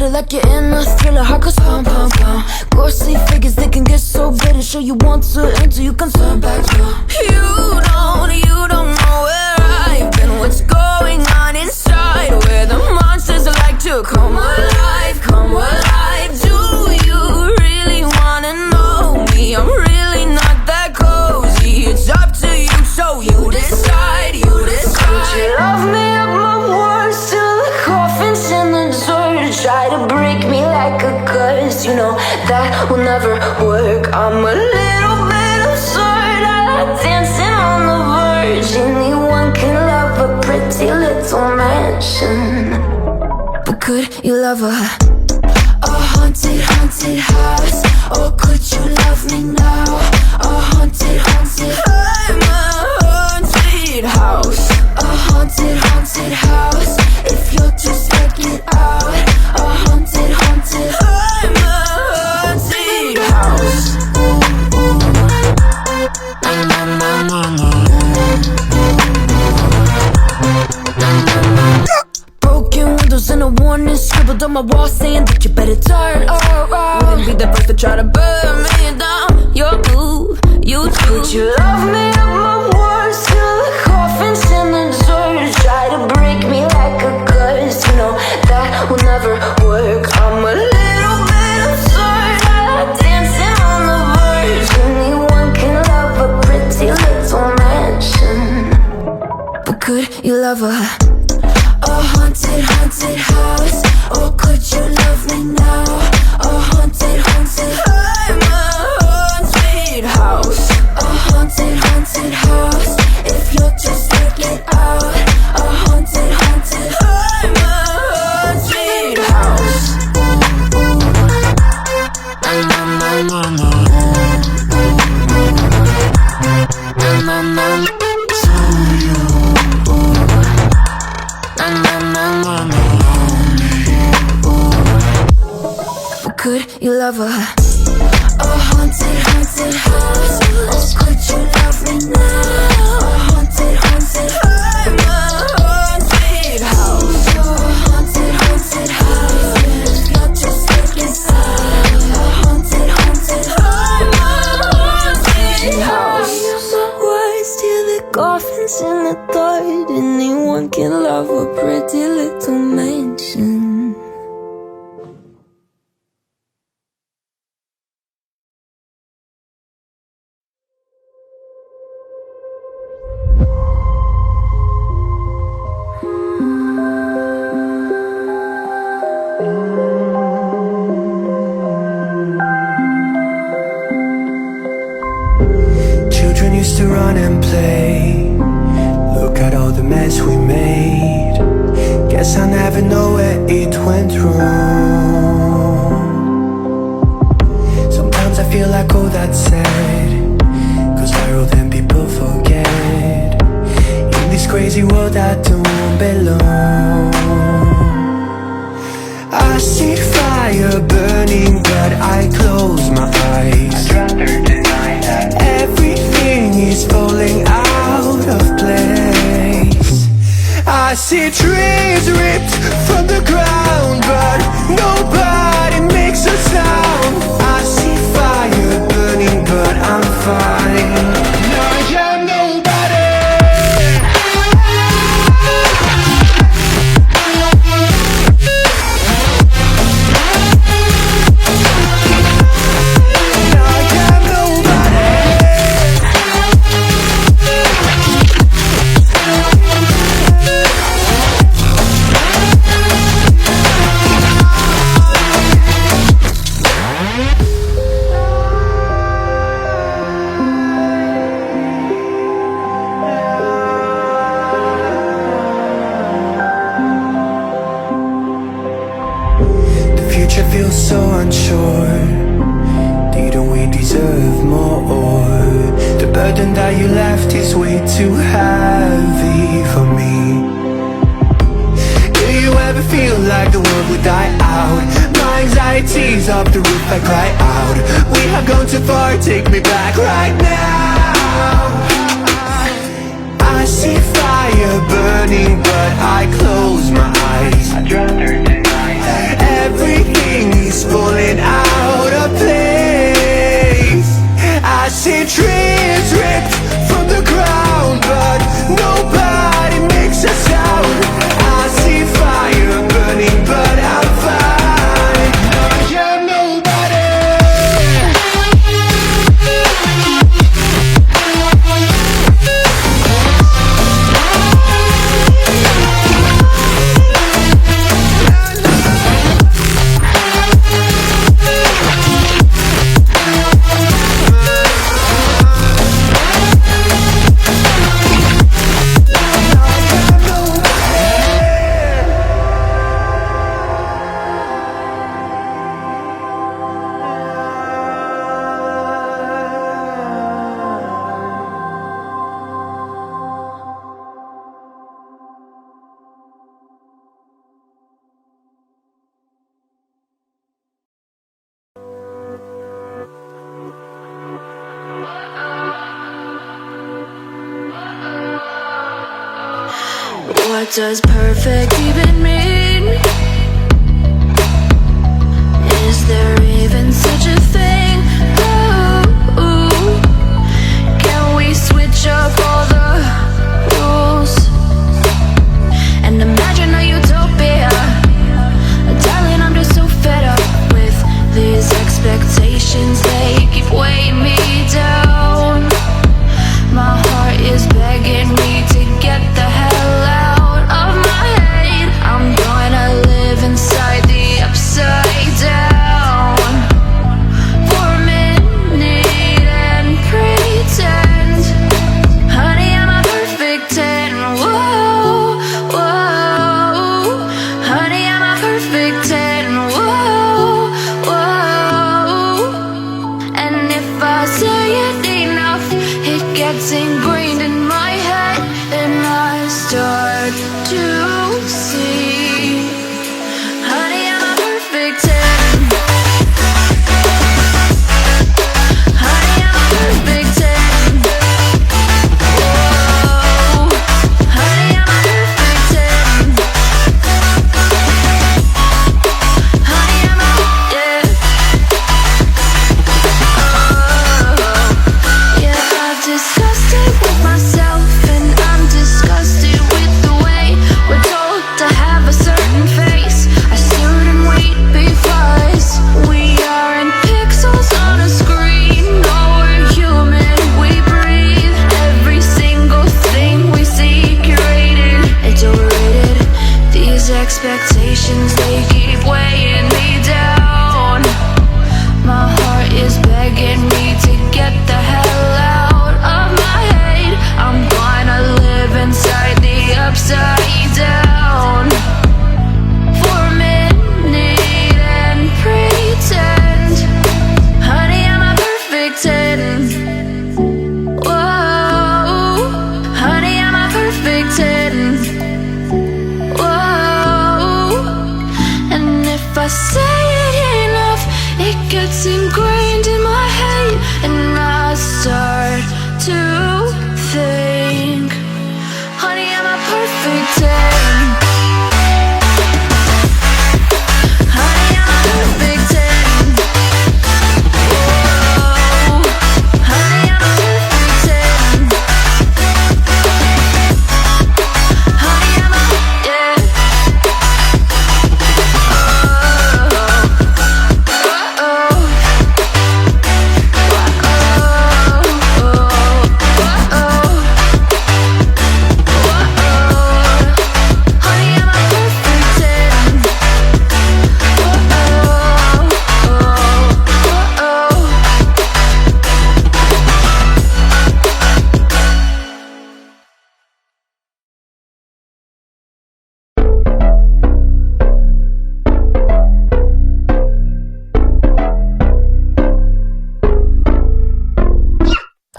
it like you're in a thriller. Heart goes pound, pound, pound. Ghostly figures, they can get so bitter. Sure you want to enter, you can turn back now. You don't know where I've been. What's going on inside? Where the monsters like to come alive, come alive. Do you really wanna know me? I'm really not that cozy. It's up to you, so you decide, you decide. Would you love me up my words till the coffin's in the dirt? Try to break me like a curse, you know that will never work. I'm a little bit absurd, I like dancing on the verge. Anyone can love a pretty little mansion, but could you love a haunted, haunted house? Or could you love me now? A haunted, haunted, I'm a haunted house. A haunted, haunted house. If you're just checking out, a haunted, haunted, I'm a haunted house. Broken windows and a warning scribbled on my wall saying that you better turn around. Wouldn't be the first to try to burn me down. Your move, you do. Would you love me up my words till the coffin's in the dirt? Try to break me like a curse, you know that will never work. I'm a little bit absurd, I like dancing on the verge. Anyone can love a pretty little mansion, but could you love a haunted, haunted house? Or could you love me now? A haunted, haunted, I'm a haunted house. A haunted, haunted house. If you're just checking out, a haunted, haunted, I'm a haunted house. Could you love a haunted, haunted house? Or could you love me now? A haunted, haunted, I'm a haunted house. A haunted, haunted house. If you're just looking sad, a haunted, haunted, I'm a haunted house. I use my words till the coffin's in the dirt. Anyone can love a pretty little mansion. Children used to run and play. Look at all the mess we made. Guess I never know where it went wrong. Sometimes I feel like all that's said, 'cause viral then people forget. In this crazy world I don't belong. I see fire burning but I close my eyes. I'd rather deny that everything is falling out of place. I see trees ripped from the ground, but nobody makes a sound. I see fire burning, but I'm fine. I am nobody. Feels so unsure. Didn't we deserve more? The burden that you left is way too heavy for me. Do you ever feel like the world would die out? My anxiety's off the roof, I cry out. We have gone too far, take me back right now. I see fire burning, but I close my eyes. I'd rather deny that every is falling out of place. I see trees ripped from the ground, but nobody makes a sound. I see fire burning, but I'm fine. I am nobody. What does perfect even mean? Is there even such a thing? Ooh, can we switch up all the rules and imagine a utopia? Darling, I'm just so fed up with these expectations. They keep weighing me down. My heart is begging me to get the hell out of my head. I'm gonna live inside the upside down for a minute and pretend, honey, I'm a perfect 10. Whoa, whoa, honey, I'm a perfect 10. Whoa, whoa, and if I say it enough, it gets ingrained in my head, and I start to see, honey, I'm a perfect 10. Honey, I'm a perfect 10. Whoa, honey, I'm a perfect 10. Honey, I'm a, yeah. Yeah, I've discussed it with myself, and I'm disgusted with the way we're told to have a certain face, a certain weight, because we aren't pixels on a screen. No, we're human, we breathe. Every single thing we see curated, it's overrated. These expectations, they keep weighing me down. My heart is begging me to get the hell out of my head. I'm gonna live inside the upside down for a minute and pretend, honey, I'm a perfect 10. Whoa, honey, I'm a perfect 10. Whoa, and if I say it enough, it gets ingrained in my head, and I start to think, honey, I'm a perfect 10. Honey, I'm a perfect 10. Whoa, honey, I'm a perfect 10. Honey, I'm a, yeah.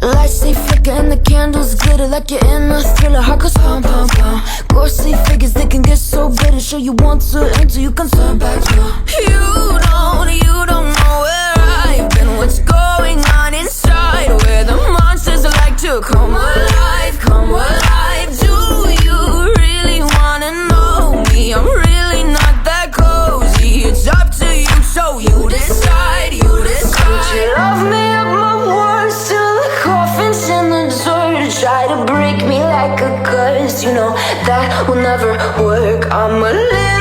Lights they flicker and the candles glitter like you're in a thriller. Heart goes pum pum pum. Ghostly figures, they can get so bitter. Sure you want to enter, you can turn back now. You don't know where I've been. What's going on inside? Where the monsters like to come alive, come alive. Do you really wanna know me? I'm really not that cozy. It's up to you, so you to break me like a curse. You know that will never work. I'm a little